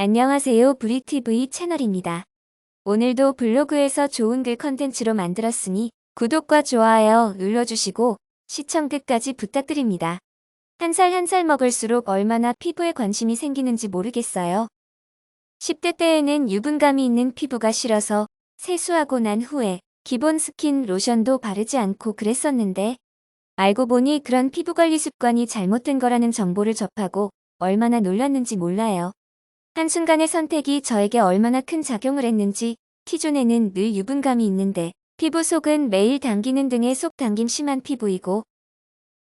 안녕하세요. 브리티브이 채널입니다. 오늘도 블로그에서 좋은 글 컨텐츠로 만들었으니 구독과 좋아요 눌러주시고 시청 끝까지 부탁드립니다. 한 살 한 살 먹을수록 얼마나 피부에 관심이 생기는지 모르겠어요. 10대 때에는 유분감이 있는 피부가 싫어서 세수하고 난 후에 기본 스킨 로션도 바르지 않고 그랬었는데 알고 보니 그런 피부관리 습관이 잘못된 거라는 정보를 접하고 얼마나 놀랐는지 몰라요. 한순간의 선택이 저에게 얼마나 큰 작용을 했는지 T존에는 늘 유분감이 있는데 피부 속은 매일 당기는 등의 속 당김 심한 피부이고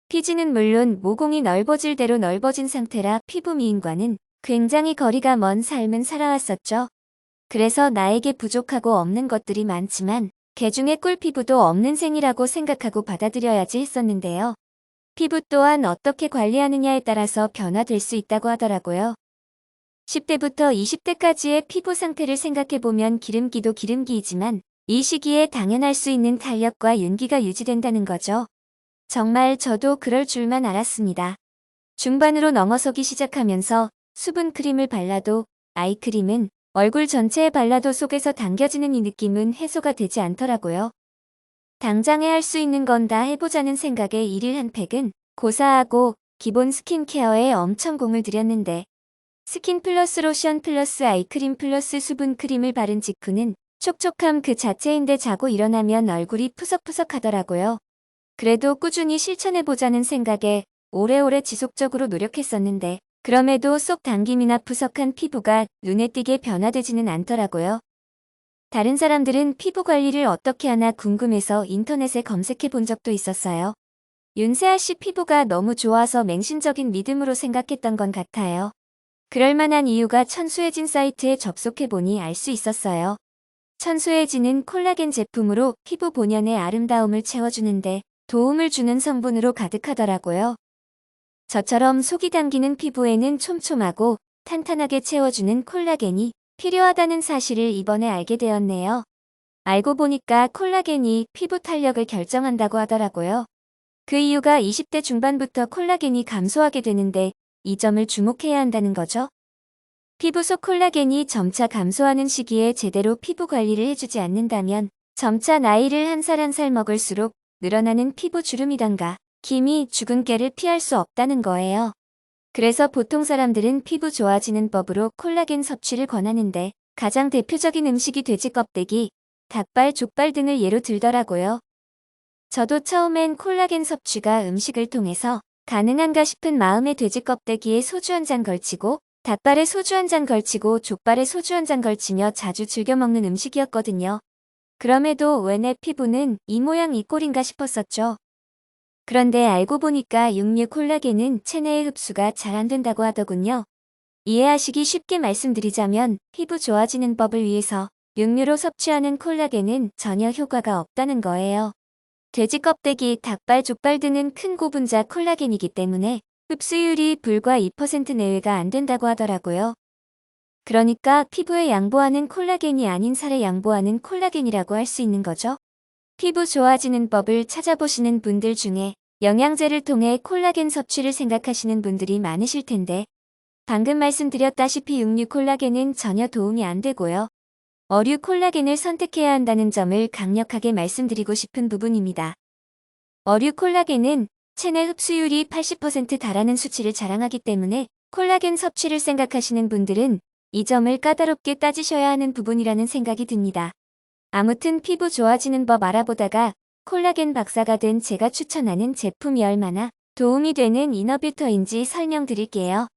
P지는 물론 모공이 넓어질 대로 넓어진 상태라 피부 미인과는 굉장히 거리가 먼 삶은 살아왔었죠. 그래서 나에게 부족하고 없는 것들이 많지만 개중에 꿀피부도 없는 생이라고 생각하고 받아들여야지 했었는데요. 피부 또한 어떻게 관리하느냐에 따라서 변화될 수 있다고 하더라고요. 10대부터 20대까지의 피부 상태를 생각해보면 기름기도 기름기이지만 이 시기에 당연할 수 있는 탄력과 윤기가 유지된다는 거죠. 정말 저도 그럴 줄만 알았습니다. 중반으로 넘어서기 시작하면서 수분 크림을 발라도 아이크림은 얼굴 전체에 발라도 속에서 당겨지는 이 느낌은 해소가 되지 않더라고요. 당장에 할 수 있는 건 다 해보자는 생각에 일일 한 팩은 고사하고 기본 스킨케어에 엄청 공을 들였는데 스킨 플러스 로션 플러스 아이크림 플러스 수분 크림을 바른 직후는 촉촉함 그 자체인데 자고 일어나면 얼굴이 푸석푸석 하더라고요. 그래도 꾸준히 실천해보자는 생각에 오래오래 지속적으로 노력했었는데 그럼에도 쏙 당김이나 푸석한 피부가 눈에 띄게 변화되지는 않더라고요. 다른 사람들은 피부 관리를 어떻게 하나 궁금해서 인터넷에 검색해 본 적도 있었어요. 윤세아 씨 피부가 너무 좋아서 맹신적인 믿음으로 생각했던 건 같아요. 그럴 만한 이유가 천수혜진 사이트에 접속해보니 알 수 있었어요. 천수혜진은 콜라겐 제품으로 피부 본연의 아름다움을 채워주는데 도움을 주는 성분으로 가득하더라고요. 저처럼 속이 당기는 피부에는 촘촘하고 탄탄하게 채워주는 콜라겐이 필요하다는 사실을 이번에 알게 되었네요. 알고 보니까 콜라겐이 피부 탄력을 결정한다고 하더라고요. 그 이유가 20대 중반부터 콜라겐이 감소하게 되는데 이 점을 주목해야 한다는 거죠. 피부 속 콜라겐이 점차 감소하는 시기에 제대로 피부 관리를 해주지 않는다면 점차 나이를 한 살 한 살 먹을수록 늘어나는 피부 주름이던가 기미, 주근깨를 피할 수 없다는 거예요. 그래서 보통 사람들은 피부 좋아지는 법으로 콜라겐 섭취를 권하는데 가장 대표적인 음식이 돼지 껍데기, 닭발, 족발 등을 예로 들더라고요. 저도 처음엔 콜라겐 섭취가 음식을 통해서 가능한가 싶은 마음에 돼지 껍데기에 소주 한 잔 걸치고 닭발에 소주 한 잔 걸치고 족발에 소주 한 잔 걸치며 자주 즐겨 먹는 음식이었거든요. 그럼에도 왜 내 피부는 이 모양 이 꼴인가 싶었었죠. 그런데 알고 보니까 육류 콜라겐은 체내에 흡수가 잘 안 된다고 하더군요. 이해하시기 쉽게 말씀드리자면 피부 좋아지는 법을 위해서 육류로 섭취하는 콜라겐은 전혀 효과가 없다는 거예요. 돼지 껍데기, 닭발, 족발 등은 큰 고분자 콜라겐이기 때문에 흡수율이 불과 2% 내외가 안 된다고 하더라고요. 그러니까 피부에 양보하는 콜라겐이 아닌 살에 양보하는 콜라겐이라고 할 수 있는 거죠. 피부 좋아지는 법을 찾아보시는 분들 중에 영양제를 통해 콜라겐 섭취를 생각하시는 분들이 많으실 텐데 방금 말씀드렸다시피 육류 콜라겐은 전혀 도움이 안 되고요. 어류 콜라겐을 선택해야 한다는 점을 강력하게 말씀드리고 싶은 부분입니다. 어류 콜라겐은 체내 흡수율이 80% 달하는 수치를 자랑하기 때문에 콜라겐 섭취를 생각하시는 분들은 이 점을 까다롭게 따지셔야 하는 부분이라는 생각이 듭니다. 아무튼 피부 좋아지는 법 알아보다가 콜라겐 박사가 된 제가 추천하는 제품이 얼마나 도움이 되는 이너뷰터인지 설명드릴게요.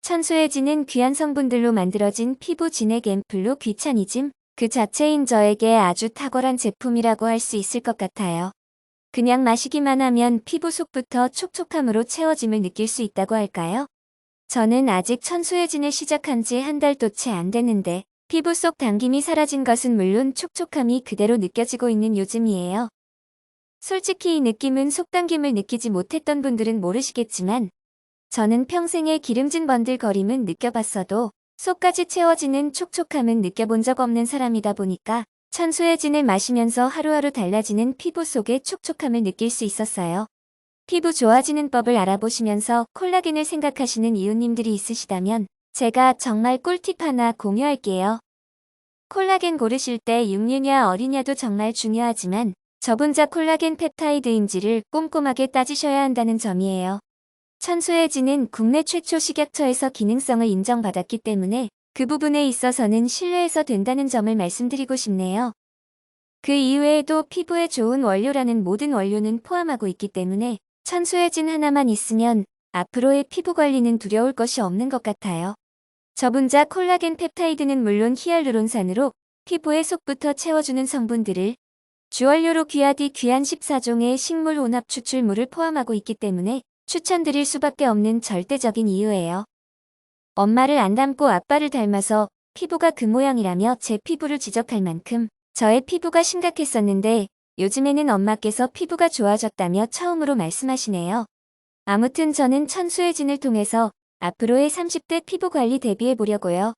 천수혜진은 귀한 성분들로 만들어진 피부 진액 앰플로 귀차니즘 그 자체인 저에게 아주 탁월한 제품이라고 할 수 있을 것 같아요. 그냥 마시기만 하면 피부 속부터 촉촉함으로 채워짐을 느낄 수 있다고 할까요? 저는 아직 천수혜진을 시작한 지 한 달도 채 안 됐는데 피부 속 당김이 사라진 것은 물론 촉촉함이 그대로 느껴지고 있는 요즘이에요. 솔직히 이 느낌은 속당김을 느끼지 못했던 분들은 모르시겠지만 저는 평생에 기름진 번들거림은 느껴봤어도 속까지 채워지는 촉촉함은 느껴본 적 없는 사람이다 보니까 천수혜진을 마시면서 하루하루 달라지는 피부 속의 촉촉함을 느낄 수 있었어요. 피부 좋아지는 법을 알아보시면서 콜라겐을 생각하시는 이웃님들이 있으시다면 제가 정말 꿀팁 하나 공유할게요. 콜라겐 고르실 때 육류냐 어리냐도 정말 중요하지만 저분자 콜라겐 펩타이드인지를 꼼꼼하게 따지셔야 한다는 점이에요. 천수해진은 국내 최초 식약처에서 기능성을 인정받았기 때문에 그 부분에 있어서는 신뢰해서 된다는 점을 말씀드리고 싶네요. 그 이외에도 피부에 좋은 원료라는 모든 원료는 포함하고 있기 때문에 천수해진 하나만 있으면 앞으로의 피부 관리는 두려울 것이 없는 것 같아요. 저분자 콜라겐 펩타이드는 물론 히알루론산으로 피부의 속부터 채워주는 성분들을 주원료로 귀하디 귀한 14종의 식물 혼합 추출물을 포함하고 있기 때문에 추천드릴 수밖에 없는 절대적인 이유예요. 엄마를 안 닮고 아빠를 닮아서 피부가 그 모양이라며 제 피부를 지적할 만큼 저의 피부가 심각했었는데 요즘에는 엄마께서 피부가 좋아졌다며 처음으로 말씀하시네요. 아무튼 저는 천수해진을 통해서 앞으로의 30대 피부 관리 대비해 보려고요.